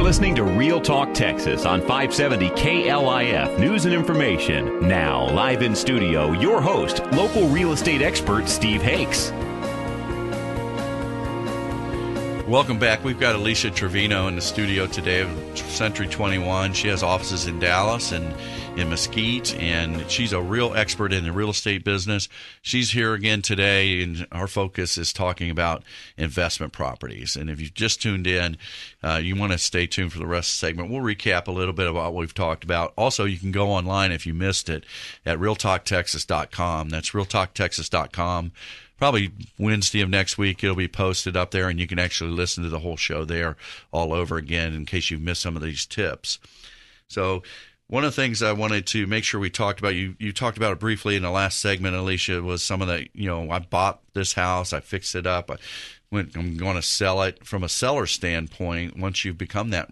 listening to Real Talk Texas on 570 KLIF News and Information. Now, live in studio, your host, local real estate expert Steve Hakes. Welcome back. We've got Alicia Trevino in the studio today of Century 21. She has offices in Dallas and in Mesquite, and she's a real expert in the real estate business. She's here again today, and our focus is talking about investment properties. And if you've just tuned in, you want to stay tuned for the rest of the segment. We'll recap a little bit about what we've talked about. Also, you can go online if you missed it at realtalktexas.com. That's realtalktexas.com. Probably Wednesday of next week, it'll be posted up there, and you can actually listen to the whole show there all over again in case you've missed some of these tips. So one of the things I wanted to make sure we talked about, you talked about it briefly in the last segment, Alicia, was some of the, I bought this house, I fixed it up, I'm going to sell it. From a seller standpoint, once you've become that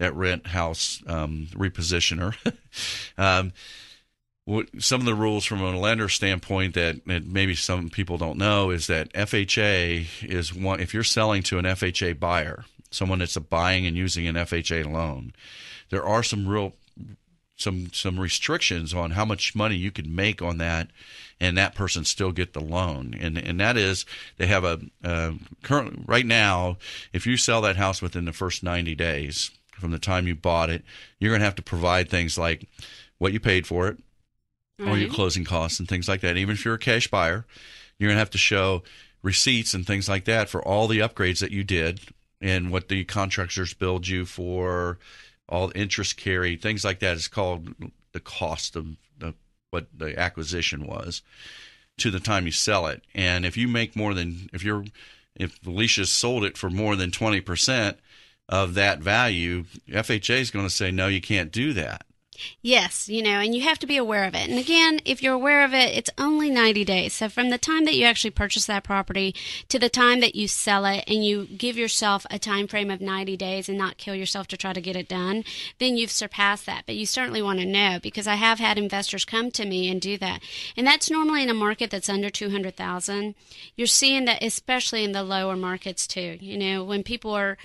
rent house repositioner, some of the rules from a lender standpoint that maybe some people don't know is that FHA is one. If you're selling to an FHA buyer, someone that's buying and using an FHA loan, there are some restrictions on how much money you can make on that, and that person still get the loan. And that is, they have a current right now. If you sell that house within the first 90 days from the time you bought it, you're going to have to provide things like what you paid for it, all your closing costs and things like that. Even if you're a cash buyer, you're going to have to show receipts and things like that for all the upgrades that you did and what the contractors billed you for, all the interest carried, things like that. Is called the cost of what the acquisition was to the time you sell it. And if you make more than, if Alicia sold it for more than 20% of that value, FHA is going to say, no, you can't do that. Yes, and you have to be aware of it. And again, if you're aware of it, it's only 90 days. So from the time that you actually purchase that property to the time that you sell it, and you give yourself a time frame of 90 days and not kill yourself to try to get it done, then you've surpassed that. But you certainly want to know, because I have had investors come to me and do that. And that's normally in a market that's under 200,000. You're seeing that especially in the lower markets too. When people are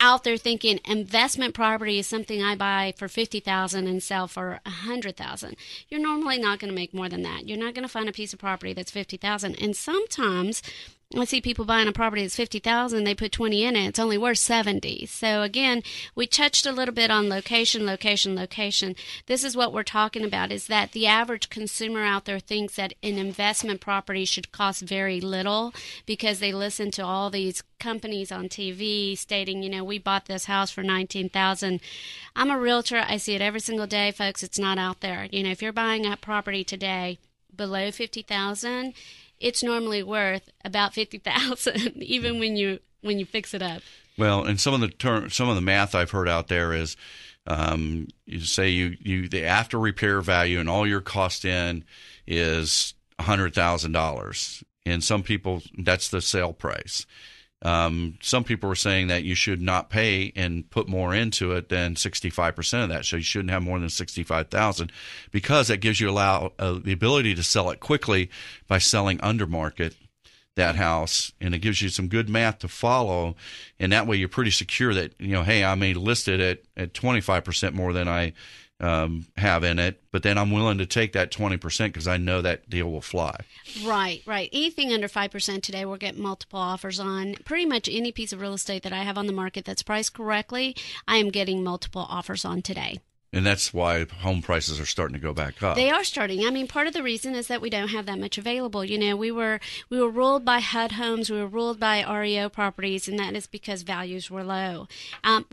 out there thinking investment property is something I buy for $50,000 and sell for $100,000. You're normally not going to make more than that. You're not going to find a piece of property that's $50,000. And sometimes I see people buying a property that's $50,000, they put 20 in it, it's only worth 70. So again, we touched a little bit on location. This is what we're talking about, is that the average consumer out there thinks that an investment property should cost very little because they listen to all these companies on TV stating, we bought this house for $19,000. I'm a realtor. I see it every single day, folks. It's not out there. If you're buying a property today below $50,000, it's normally worth about $50,000, even when you fix it up. Well, and some of the math I've heard out there is, you say the after repair value and all your cost in is $100,000, and some people that's the sale price. Some people are saying that you should not pay and put more into it than 65% of that. So you shouldn't have more than $65,000 because that gives you the ability to sell it quickly by selling under market that house, and it gives you some good math to follow. And that way you're pretty secure that, hey, I may list it at 25% more than I have in it, but then I'm willing to take that 20% because I know that deal will fly. Right. Anything under 5% today, we'll get multiple offers on. Pretty much any piece of real estate that I have on the market that's priced correctly, I am getting multiple offers on today. And that's why home prices are starting to go back up. They are starting. Part of the reason is that we don't have that much available. We were ruled by HUD homes, we were ruled by REO properties, and that is because values were low.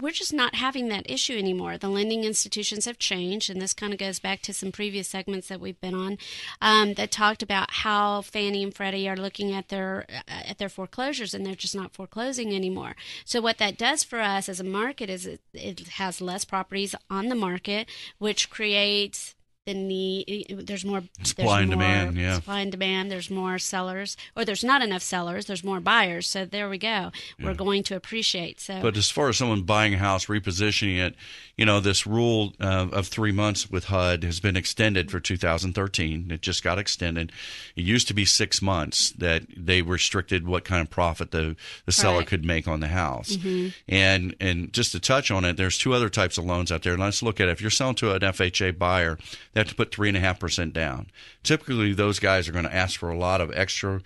We're just not having that issue anymore. The lending institutions have changed, and this kind of goes back to some previous segments that we've been on that talked about how Fannie and Freddie are looking at their foreclosures, and they're just not foreclosing anymore. So what that does for us as a market is it has less properties on the market, which creates the need. There's more supply and demand. Yeah, supply and demand. There's more sellers, or there's not enough sellers. There's more buyers. So there we go. We're going to appreciate. So, but as far as someone buying a house, repositioning it, this rule of 3 months with HUD has been extended for 2013. It just got extended. It used to be 6 months that they restricted what kind of profit the seller could make on the house. Mm-hmm. And just to touch on it, there's 2 other types of loans out there. And let's look at it. If you're selling to an FHA buyer, they have to put 3.5% down. Typically, those guys are going to ask for a lot of extra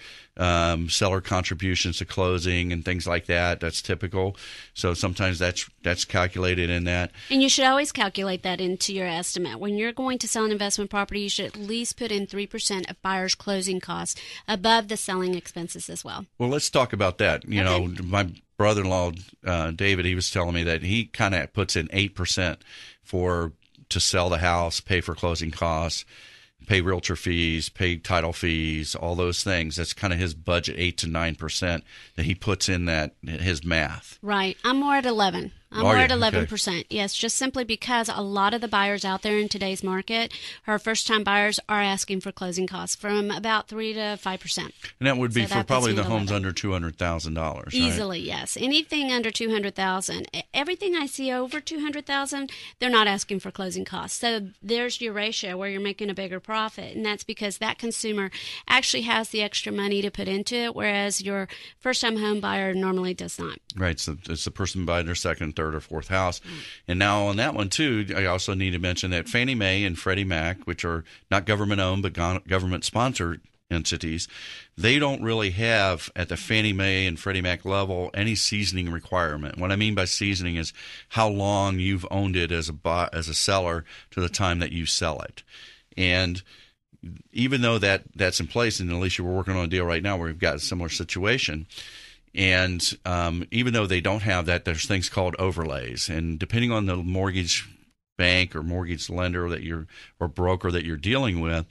seller contributions to closing and things like that. That's typical. So sometimes that's calculated in that. And you should always calculate that into your estimate. When you're going to sell an investment property, you should at least put in 3% of buyer's closing costs above the selling expenses as well. Well, let's talk about that. My brother-in-law, David, he was telling me that he kind of puts in 8% to sell the house, pay for closing costs, pay realtor fees, pay title fees, all those things. That's kind of his budget, 8 to 9% that he puts in his math. Right. I'm more at 11. I'm more at 11%. Okay. Yes, just simply because a lot of the buyers out there in today's market, our first-time buyers, are asking for closing costs from about 3 to 5%. And that would be for probably the homes under $200,000. Easily, right? Yes. Anything under $200,000. Everything I see over $200,000, they're not asking for closing costs. So there's your ratio where you're making a bigger profit, and that's because that consumer actually has the extra money to put into it, whereas your first-time home buyer normally does not. Right. So it's the person buying their second, third, or fourth house. And now on that one, too, I also need to mention that Fannie Mae and Freddie Mac, which are not government-owned but government-sponsored entities, they don't really have, at the Fannie Mae and Freddie Mac level, any seasoning requirement. What I mean by seasoning is how long you've owned it as a seller to the time that you sell it. And even though that's in place, and Alicia, we're working on a deal right now where we've got a similar situation. And even though they don't have that, there's things called overlays. And depending on the mortgage bank or mortgage lender or broker that you're dealing with,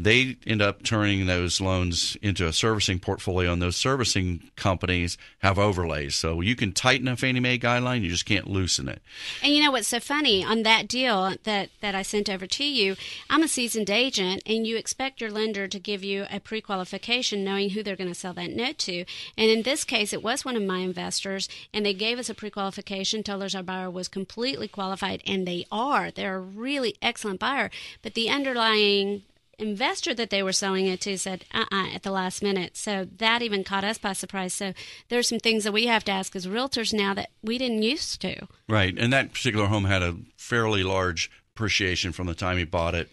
they end up turning those loans into a servicing portfolio, and those servicing companies have overlays. So you can tighten a Fannie Mae guideline, you just can't loosen it. And you know what's so funny? On that deal that I sent over to you, I'm a seasoned agent, and you expect your lender to give you a pre-qualification knowing who they're going to sell that note to. And in this case, it was one of my investors, and they gave us a pre-qualification, told us our buyer was completely qualified, and they are. They're a really excellent buyer. But the underlying investor that they were selling it to said at the last minute. So that even caught us by surprise. So there's some things that we have to ask as realtors now that we didn't used to. Right. And that particular home had a fairly large appreciation from the time he bought it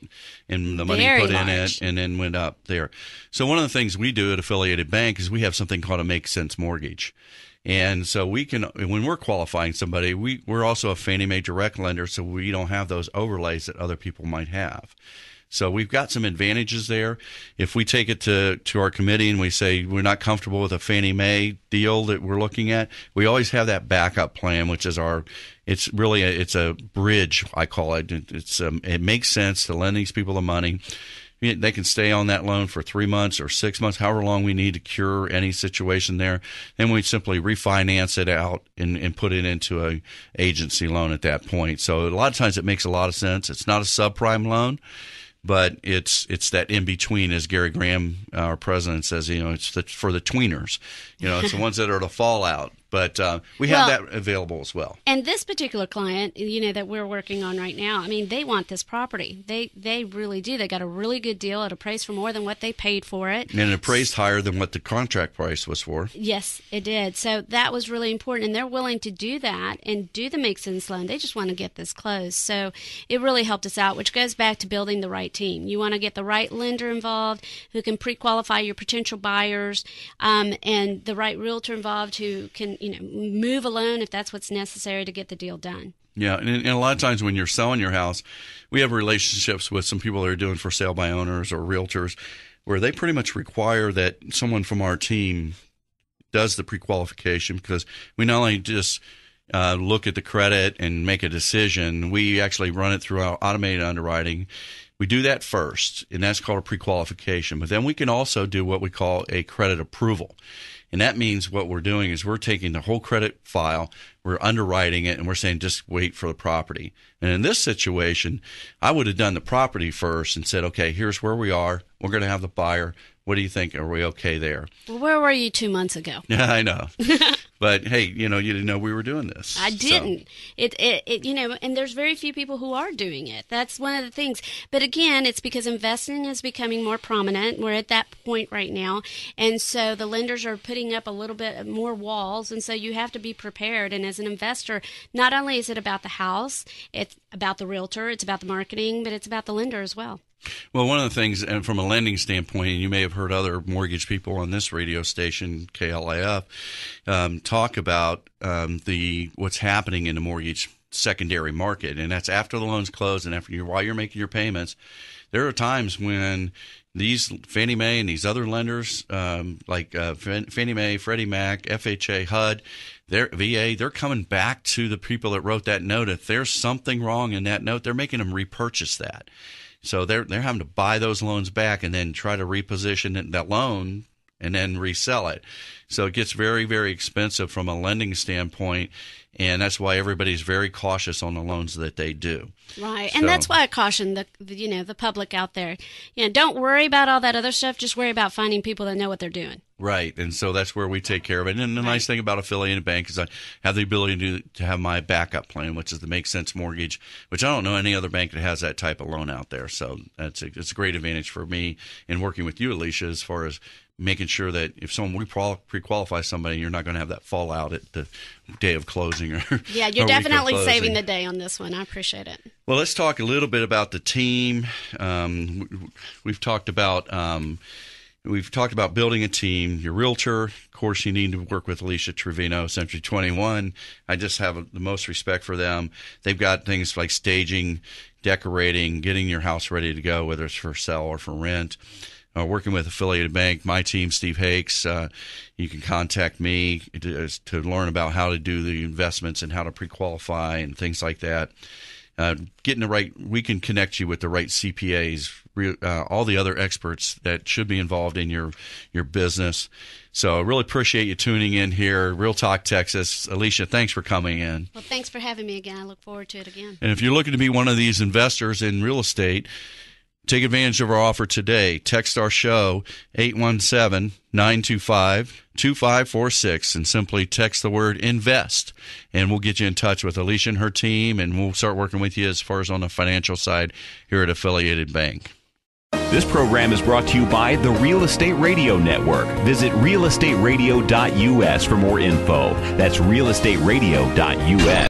and the money he put in it, and then went up there. So one of the things we do at Affiliated Bank is we have something called a Make Sense Mortgage. And so we can, when we're qualifying somebody, we're also a Fannie Mae direct lender, so we don't have those overlays that other people might have. So we've got some advantages there. If we take it to our committee and we say we're not comfortable with a Fannie Mae deal that we're looking at, we always have that backup plan, which is it's a bridge, I call it. It makes sense to lend these people the money. They can stay on that loan for 3 months or 6 months, however long we need to cure any situation there. Then we simply refinance it out and put it into a agency loan at that point. So a lot of times it makes a lot of sense. It's not a subprime loan, but it's that in between, as Gary Graham, our president, says. It's for the tweeners. It's the ones that are the fallout. But we have that available as well. And this particular client, that we're working on right now, I mean, they want this property. They really do. They got a really good deal. It appraised for more than what they paid for it. And it appraised higher than what the contract price was for. Yes, it did. So that was really important. And they're willing to do that and do the Make Sense loan. They just want to get this closed. So it really helped us out, which goes back to building the right team. You want to get the right lender involved who can pre-qualify your potential buyers, and the right realtor involved who can move a loan if that's what's necessary to get the deal done. Yeah, and a lot of times when you're selling your house, we have relationships with some people that are doing for sale by owners or realtors where they pretty much require that someone from our team does the pre-qualification, because we not only just look at the credit and make a decision, we actually run it through our automated underwriting. We do that first, and that's called a pre-qualification. But then we can also do what we call a credit approval. And that means what we're doing is we're taking the whole credit file, we're underwriting it, and we're saying just wait for the property. And in this situation, I would have done the property first and said, okay, here's where we are. We're going to have the buyer. What do you think? Are we okay there? Well, where were you 2 months ago? Yeah, I know. But hey, you didn't know we were doing this. I didn't. So. It and there's very few people who are doing it. That's one of the things. But again, it's because investing is becoming more prominent. We're at that point right now. And so the lenders are putting up a little bit more walls. And so you have to be prepared. And as an investor, not only is it about the house, it's about the realtor, it's about the marketing, but it's about the lender as well. Well, one of the things, and from a lending standpoint, and you may have heard other mortgage people on this radio station, KLIF, talk about what's happening in the mortgage secondary market, and that's after the loans close and while you're making your payments. There are times when these Fannie Mae and these other lenders, like Fannie Mae, Freddie Mac, FHA, HUD, they're coming back to the people that wrote that note. If there's something wrong in that note, they're making them repurchase that. So they're having to buy those loans back and then try to reposition that loan and then resell it. So it gets very, very expensive from a lending standpoint, and that's why everybody's very cautious on the loans that they do. Right, and that's why I caution the public out there. Don't worry about all that other stuff. Just worry about finding people that know what they're doing. Right, and so that's where we take care of it. And the nice thing about affiliated bank is I have the ability to have my backup plan, which is the Make Sense Mortgage, which I don't know any other bank that has that type of loan out there. So it's a great advantage for me in working with you, Alicia, as far as making sure that if we pre-qualify somebody, you're not going to have that fallout at the day of closing. Yeah, you're definitely saving the day on this one. I appreciate it. Well, let's talk a little bit about the team. We've talked about building a team. Your realtor, of course, you need to work with Alicia Trevino, Century 21. I just have the most respect for them. They've got things like staging, decorating, getting your house ready to go, whether it's for sale or for rent. Working with Affiliated Bank, my team, Steve Hakes, you can contact me to learn about how to do the investments and how to pre-qualify and things like that. We can connect you with the right CPAs, all the other experts that should be involved in your business. So I really appreciate you tuning in here, Real Talk Texas. Alicia, thanks for coming in. Well, thanks for having me again. I look forward to it again. And if you're looking to be one of these investors in real estate, take advantage of our offer today. Text our show, 817-925-2546, and simply text the word INVEST, and we'll get you in touch with Alicia and her team, and we'll start working with you as far as on the financial side here at Affiliated Bank. This program is brought to you by the Real Estate Radio Network. Visit realestateradio.us for more info. That's realestateradio.us.